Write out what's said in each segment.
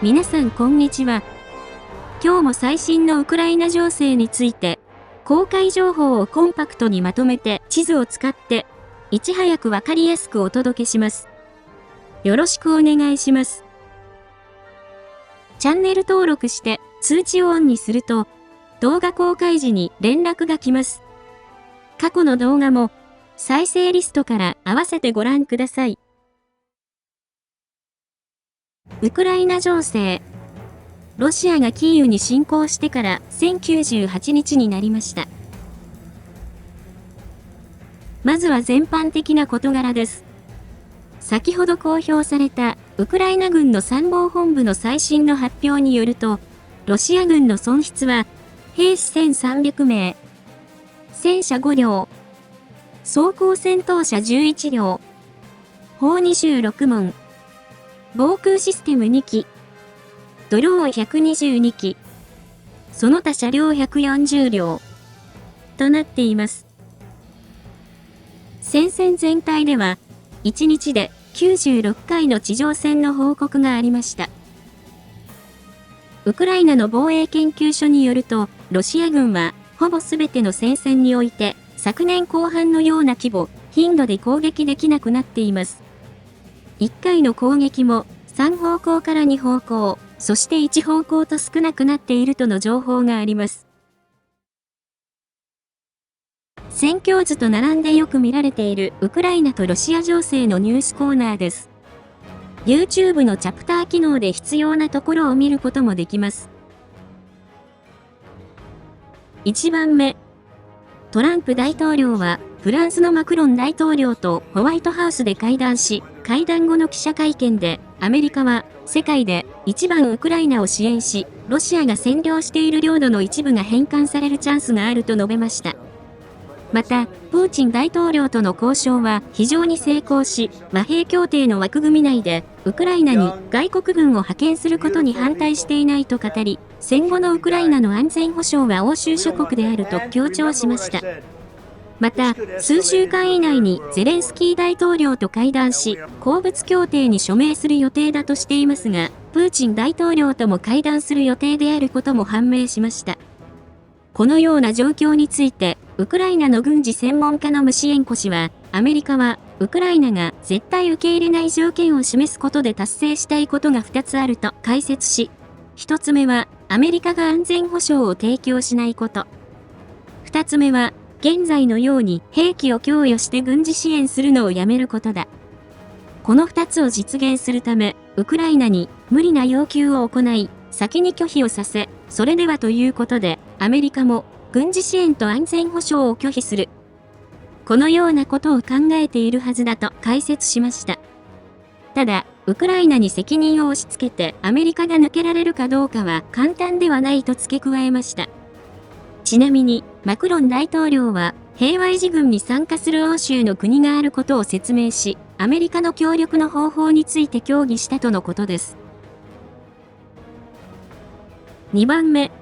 皆さんこんにちは。今日も最新のウクライナ情勢について、公開情報をコンパクトにまとめて地図を使って、いち早くわかりやすくお届けします。よろしくお願いします。チャンネル登録して通知をオンにすると、動画公開時に連絡が来ます。過去の動画も再生リストから合わせてご覧ください。ウクライナ情勢。ロシアがキーウに侵攻してから1098日になりました。まずは全般的な事柄です。先ほど公表されたウクライナ軍の参謀本部の最新の発表によると、ロシア軍の損失は兵士1300名、戦車5両、装甲戦闘車11両、砲26門、防空システム2機、ドローン122機、その他車両140両となっています。戦線全体では、1日で96回の地上戦の報告がありました。ウクライナの防衛研究所によると、ロシア軍はほぼすべての戦線において、昨年後半のような規模、頻度で攻撃できなくなっています。1回の攻撃も3方向から2方向、そして1方向と少なくなっているとの情報があります。戦況図と並んでよく見られているウクライナとロシア情勢のニュースコーナーです。YouTube のチャプター機能で必要なところを見ることもできます。1番目。トランプ大統領はフランスのマクロン大統領とホワイトハウスで会談し、会談後の記者会見でアメリカは世界で一番ウクライナを支援し、ロシアが占領している領土の一部が返還されるチャンスがあると述べました。また、プーチン大統領との交渉は非常に成功し、和平協定の枠組み内で、ウクライナに外国軍を派遣することに反対していないと語り、戦後のウクライナの安全保障は欧州諸国であると強調しました。また、数週間以内にゼレンスキー大統領と会談し、鉱物協定に署名する予定だとしていますが、プーチン大統領とも会談する予定であることも判明しました。このような状況について、ウクライナの軍事専門家のムシエンコ氏は、アメリカは、ウクライナが絶対受け入れない条件を示すことで達成したいことが2つあると解説し、1つ目は、アメリカが安全保障を提供しないこと。2つ目は、現在のように兵器を供与して軍事支援するのをやめることだ。この2つを実現するため、ウクライナに無理な要求を行い、先に拒否をさせ、それではということで、アメリカも軍事支援と安全保障を拒否する。このようなことを考えているはずだと解説しました。ただ、ウクライナに責任を押し付けてアメリカが抜けられるかどうかは簡単ではないと付け加えました。ちなみに、マクロン大統領は平和維持軍に参加する欧州の国があることを説明し、アメリカの協力の方法について協議したとのことです。2番目。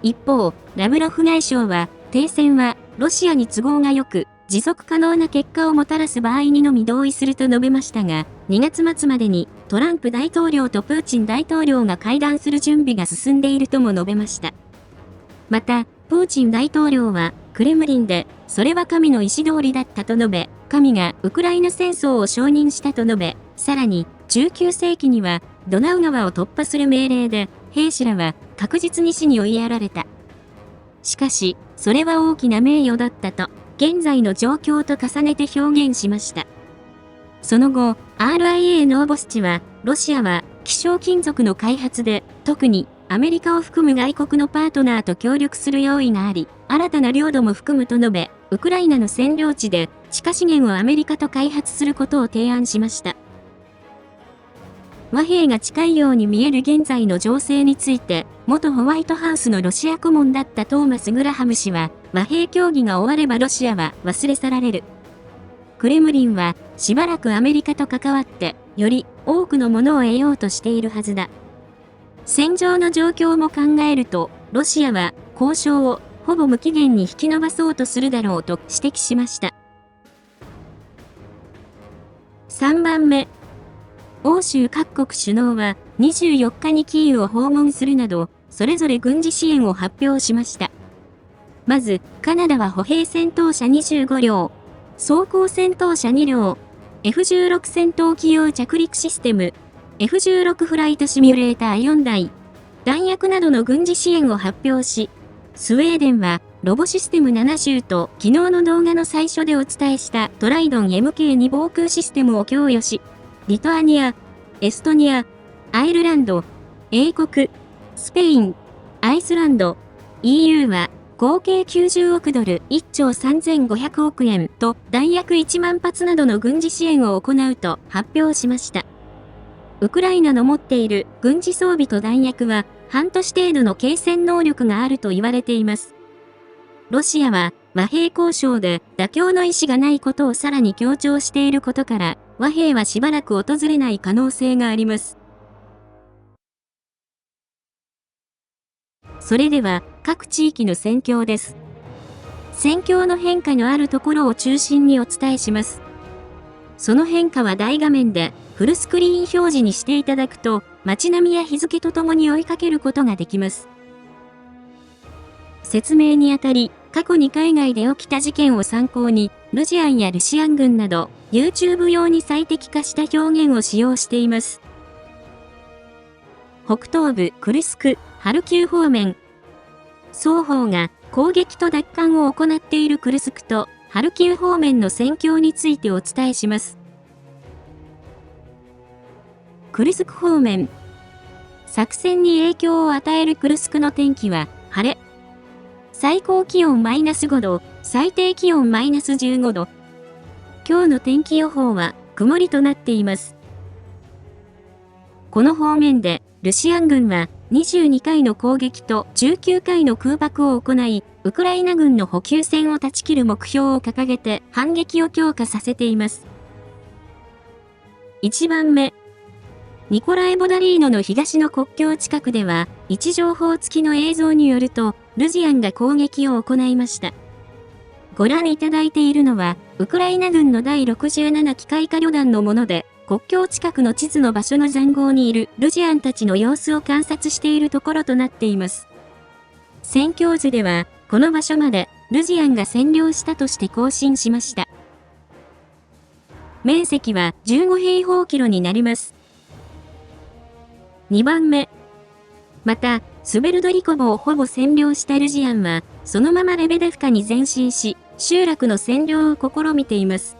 一方、ラブロフ外相は、停戦はロシアに都合が良く、持続可能な結果をもたらす場合にのみ同意すると述べましたが、2月末までにトランプ大統領とプーチン大統領が会談する準備が進んでいるとも述べました。また、プーチン大統領は、クレムリンで、それは神の意志通りだったと述べ、神がウクライナ戦争を承認したと述べ、さらに、19世紀には、ドナウ川を突破する命令で、兵士らは確実に死に追いやられた。しかし、それは大きな名誉だったと、現在の状況と重ねて表現しました。その後、RIA ノーボスチは、ロシアは希少金属の開発で、特にアメリカを含む外国のパートナーと協力する用意があり、新たな領土も含むと述べ、ウクライナの占領地で地下資源をアメリカと開発することを提案しました。和平が近いように見える現在の情勢について、元ホワイトハウスのロシア顧問だったトーマス・グラハム氏は、和平協議が終わればロシアは忘れ去られる。クレムリンは、しばらくアメリカと関わって、より多くのものを得ようとしているはずだ。戦場の状況も考えると、ロシアは交渉をほぼ無期限に引き延ばそうとするだろうと指摘しました。3番目。欧州各国首脳は24日にキーウを訪問するなど、それぞれ軍事支援を発表しました。まず、カナダは歩兵戦闘車25両、装甲戦闘車2両、F-16 戦闘機用着陸システム、F-16 フライトシミュレーター4台、弾薬などの軍事支援を発表し、スウェーデンはロボシステム7種と昨日の動画の最初でお伝えしたトライドン MK2 防空システムを供与し、リトアニア、エストニア、アイルランド、英国、スペイン、アイスランド、EU は合計90億ドル1兆3500億円と弾薬1万発などの軍事支援を行うと発表しました。ウクライナの持っている軍事装備と弾薬は半年程度の継戦能力があると言われています。ロシアは和平交渉で妥協の意思がないことをさらに強調していることから和平はしばらく訪れない可能性があります。それでは各地域の戦況です。戦況の変化のあるところを中心にお伝えします。その変化は大画面でフルスクリーン表示にしていただくと、街並みや日付とともに追いかけることができます。説明にあたり、過去に海外で起きた事件を参考に、ルジアンやルシアン軍など、YouTube 用に最適化した表現を使用しています。北東部クルスク、ハルキウ方面。双方が攻撃と奪還を行っているクルスクとハルキウ方面の戦況についてお伝えします。クルスク方面。作戦に影響を与えるクルスクの天気は晴れ。最高気温-5度、最低気温-15度。今日の天気予報は曇りとなっています。この方面でルシアン軍は22回の攻撃と19回の空爆を行い、ウクライナ軍の補給線を断ち切る目標を掲げて反撃を強化させています。1番目。ニコライ・ボダリーノの東の国境近くでは、位置情報付きの映像によると、ルジアンが攻撃を行いました。ご覧いただいているのは、ウクライナ軍の第67機械化旅団のもので、国境近くの地図の場所の塹壕にいるルジアンたちの様子を観察しているところとなっています。戦況図では、この場所までルジアンが占領したとして更新しました。面積は15平方キロになります。2番目。また、スベルドリコボをほぼ占領したルジアンは、そのままレベデフカに前進し、集落の占領を試みています。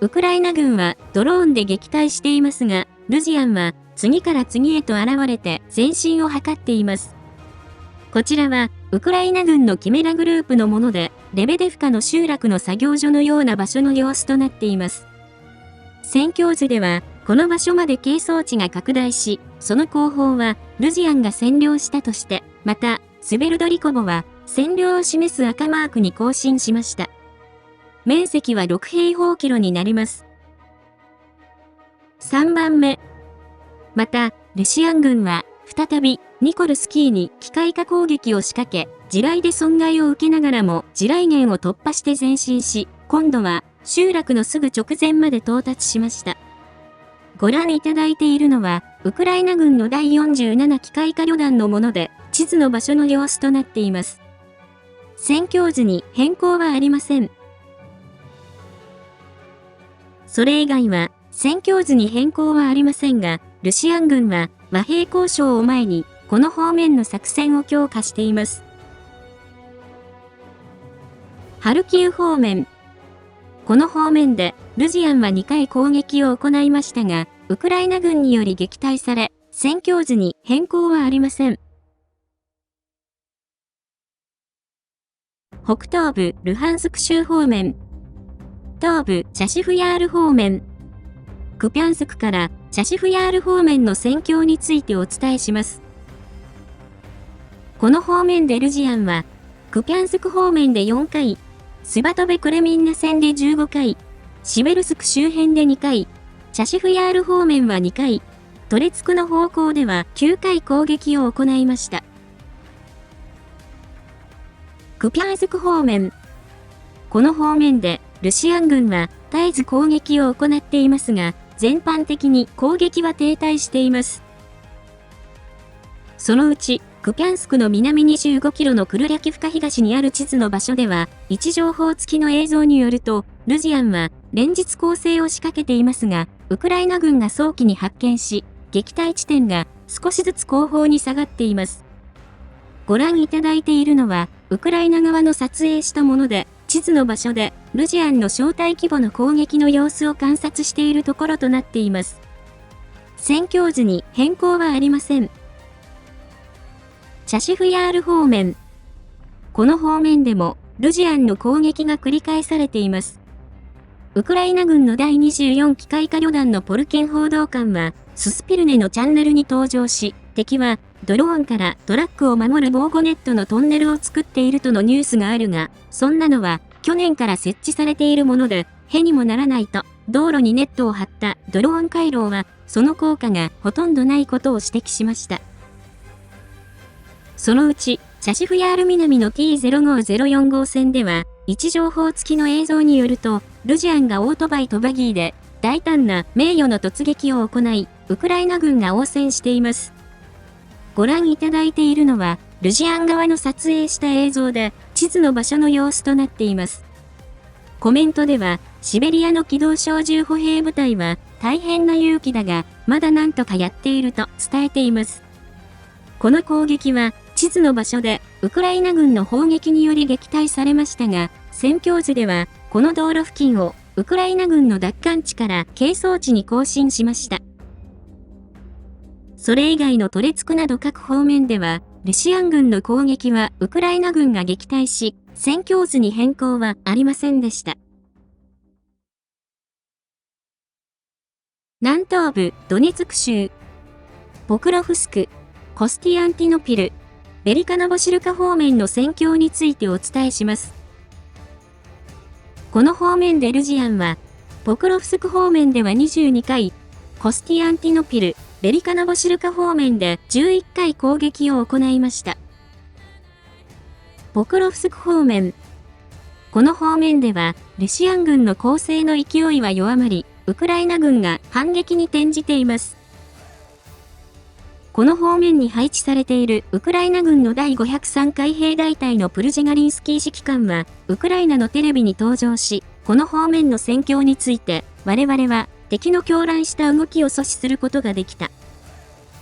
ウクライナ軍はドローンで撃退していますが、ルジアンは次から次へと現れて前進を図っています。こちらは、ウクライナ軍のキメラグループのもので、レベデフカの集落の作業所のような場所の様子となっています。戦況図では、この場所まで係争地が拡大し、その後方はルジアンが占領したとして、また、スベルドリコボは占領を示す赤マークに更新しました。面積は6平方キロになります。3番目。また、ルシアン軍は再びニコルスキーに機械化攻撃を仕掛け、地雷で損害を受けながらも地雷原を突破して前進し、今度は集落のすぐ直前まで到達しました。ご覧いただいているのは、ウクライナ軍の第47機械化旅団のもので、地図の場所の様子となっています。戦況図に変更はありません。それ以外は、戦況図に変更はありませんが、ルシアン軍は和平交渉を前に、この方面の作戦を強化しています。ハルキウ方面。この方面で、ルジアンは2回攻撃を行いましたが、ウクライナ軍により撃退され、戦況図に変更はありません。北東部ルハンスク州方面。東部チャシフヤール方面。クピャンスクからチャシフヤール方面の戦況についてお伝えします。この方面でルジアンは、クピャンスク方面で4回、スバトベクレミンナ戦で15回、シベルスク周辺で2回、チャシフヤール方面は2回、トレツクの方向では9回攻撃を行いました。クピャンスク方面。この方面でルシアン軍は絶えず攻撃を行っていますが、全般的に攻撃は停滞しています。そのうち、クピャンスクの南25キロのクルリャキフカ東にある地図の場所では、位置情報付きの映像によると、ルジアンは連日攻勢を仕掛けていますが、ウクライナ軍が早期に発見し、撃退地点が少しずつ後方に下がっています。ご覧いただいているのは、ウクライナ側の撮影したもので、地図の場所で、ルジアンの小隊規模の攻撃の様子を観察しているところとなっています。戦況図に変更はありません。チャシフヤール方面。この方面でも、ルジアンの攻撃が繰り返されています。ウクライナ軍の第24機械化旅団のポルケン報道官は、ススピルネのチャンネルに登場し、敵は、ドローンからトラックを守る防護ネットのトンネルを作っているとのニュースがあるが、そんなのは、去年から設置されているもので、へにもならないと、道路にネットを張ったドローン回廊は、その効果がほとんどないことを指摘しました。そのうち、チャシフヤール南の T0504 号線では、位置情報付きの映像によると、ルジアンがオートバイとバギーで、大胆な名誉の突撃を行い、ウクライナ軍が応戦しています。ご覧いただいているのは、ルジアン側の撮影した映像で、地図の場所の様子となっています。コメントでは、シベリアの機動小銃歩兵部隊は、大変な勇気だが、まだなんとかやっていると伝えています。この攻撃は、地図の場所で、ウクライナ軍の砲撃により撃退されましたが、戦況図では、この道路付近を、ウクライナ軍の奪還地から係争地に更新しました。それ以外のトレツクなど各方面では、ロシア軍の攻撃はウクライナ軍が撃退し、戦況図に変更はありませんでした。南東部ドネツク州、ポクロフスク、コスティアンティノピル、ベリカノボシルカ方面の戦況についてお伝えします。この方面でルジアンは、ポクロフスク方面では22回、コスティアンティノピル、ベリカノボシルカ方面で11回攻撃を行いました。ポクロフスク方面。この方面では、ロシア軍の攻勢の勢いは弱まり、ウクライナ軍が反撃に転じています。この方面に配置されているウクライナ軍の第503海兵大隊のプルジェガリンスキー指揮官は、ウクライナのテレビに登場し、この方面の戦況について、我々は敵の狂乱した動きを阻止することができた。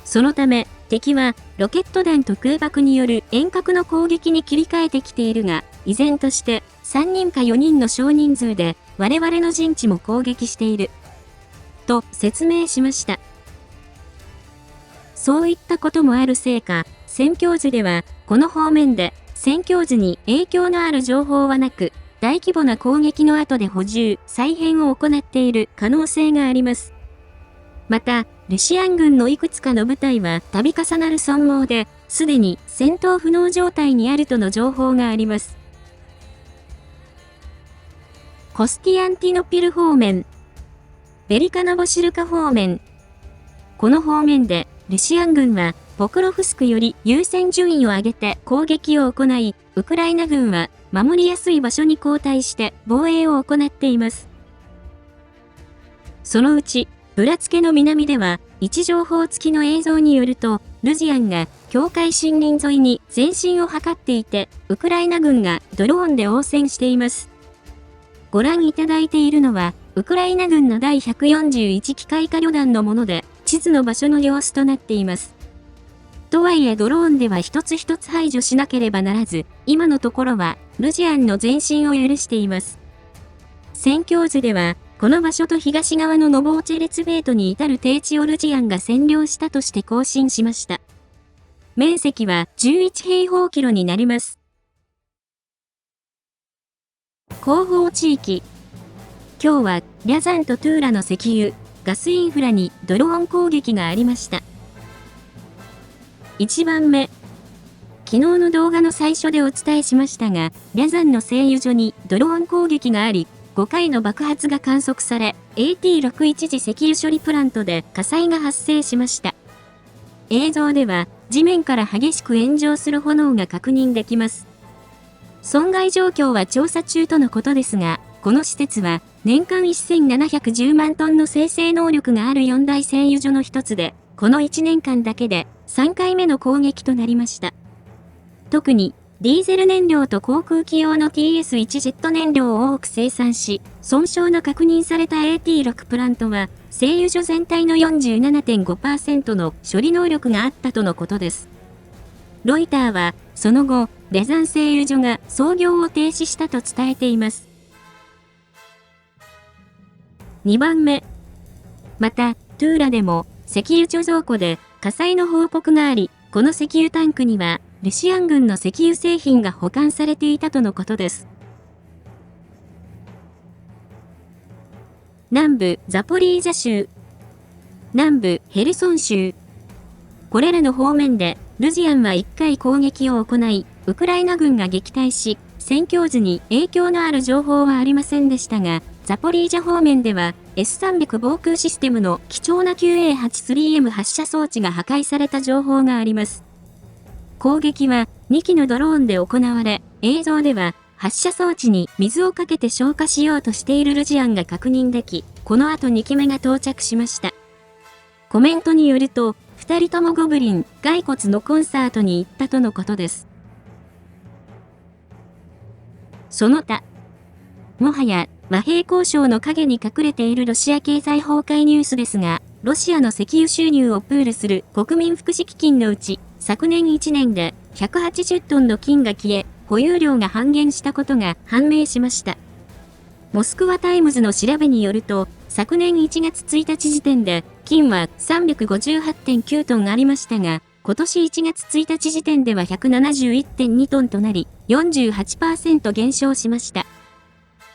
そのため、敵はロケット弾と空爆による遠隔の攻撃に切り替えてきているが、依然として3人か4人の少人数で我々の陣地も攻撃している。と説明しました。そういったこともあるせいか、戦況図では、この方面で、戦況図に影響のある情報はなく、大規模な攻撃の後で補充、再編を行っている可能性があります。また、ロシア軍のいくつかの部隊は度重なる損耗で、すでに戦闘不能状態にあるとの情報があります。コスティアンティノピル方面、ベリカノボシルカ方面。この方面で、ロシア軍は、ポクロフスクより優先順位を上げて攻撃を行い、ウクライナ軍は守りやすい場所に後退して防衛を行っています。そのうち、ブラツケの南では、位置情報付きの映像によると、ルジアンが境界森林沿いに前進を図っていて、ウクライナ軍がドローンで応戦しています。ご覧いただいているのは、ウクライナ軍の第141機械化旅団のもので、地図の場所の様子となっています。とはいえドローンでは一つ一つ排除しなければならず、今のところは、ルジアンの前進を許しています。戦況図では、この場所と東側のノボーチェレツベートに至る低地をルジアンが占領したとして更新しました。面積は11平方キロになります。後方地域。今日は、リャザンとトゥーラの石油、ガスインフラにドローン攻撃がありました。1番目。昨日の動画の最初でお伝えしましたが、リャザンの製油所にドローン攻撃があり、5回の爆発が観測され、AT61 次石油処理プラントで火災が発生しました。映像では、地面から激しく炎上する炎が確認できます。損害状況は調査中とのことですが、この施設は年間1710万トンの生成能力がある4大製油所の一つで、この1年間だけで3回目の攻撃となりました。特に、ディーゼル燃料と航空機用の TS1 ジェット燃料を多く生産し、損傷の確認された AT6 プラントは、製油所全体の 47.5% の処理能力があったとのことです。ロイターは、その後、レザン製油所が操業を停止したと伝えています。2番目。また、トゥーラでも、石油貯蔵庫で火災の報告があり、この石油タンクには、ロシア軍の石油製品が保管されていたとのことです。南部ザポリージャ州、南部ヘルソン州。これらの方面で、ルジアンは1回攻撃を行い、ウクライナ軍が撃退し、戦況図に影響のある情報はありませんでしたが、ザポリージャ方面では S300 防空システムの貴重な QA83M 発射装置が破壊された情報があります。攻撃は2機のドローンで行われ、映像では発射装置に水をかけて消火しようとしているルジアンが確認でき、この後2機目が到着しました。コメントによると、2人ともゴブリン、骸骨のコンサートに行ったとのことです。その他、もはや和平交渉の陰に隠れているロシア経済崩壊ニュースですが、ロシアの石油収入をプールする国民福祉基金のうち、昨年1年で180トンの金が消え、保有量が半減したことが判明しました。モスクワタイムズの調べによると、昨年1月1日時点で、金は 358.9 トンありましたが、今年1月1日時点では 171.2 トンとなり、48% 減少しました。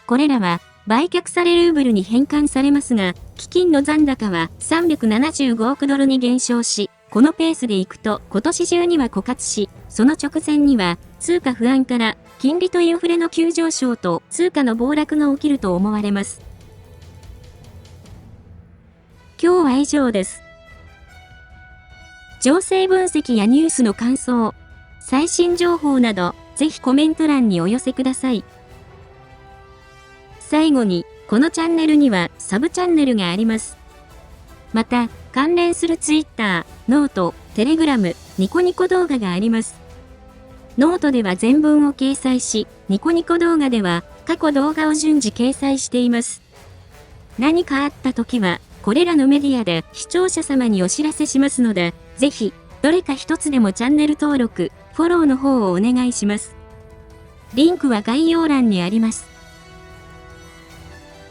これらは、売却されるルーブルに変換されますが、基金の残高は375億ドルに減少し、このペースでいくと今年中には枯渇し、その直前には通貨不安から金利とインフレの急上昇と通貨の暴落が起きると思われます。今日は以上です。情勢分析やニュースの感想、最新情報など、ぜひコメント欄にお寄せください。最後に、このチャンネルにはサブチャンネルがあります。また、関連するツイッター、ノート、テレグラム、ニコニコ動画があります。ノートでは全文を掲載し、ニコニコ動画では過去動画を順次掲載しています。何かあった時は、これらのメディアで視聴者様にお知らせしますので、ぜひ、どれか一つでもチャンネル登録、フォローの方をお願いします。リンクは概要欄にあります。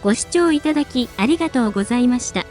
ご視聴いただきありがとうございました。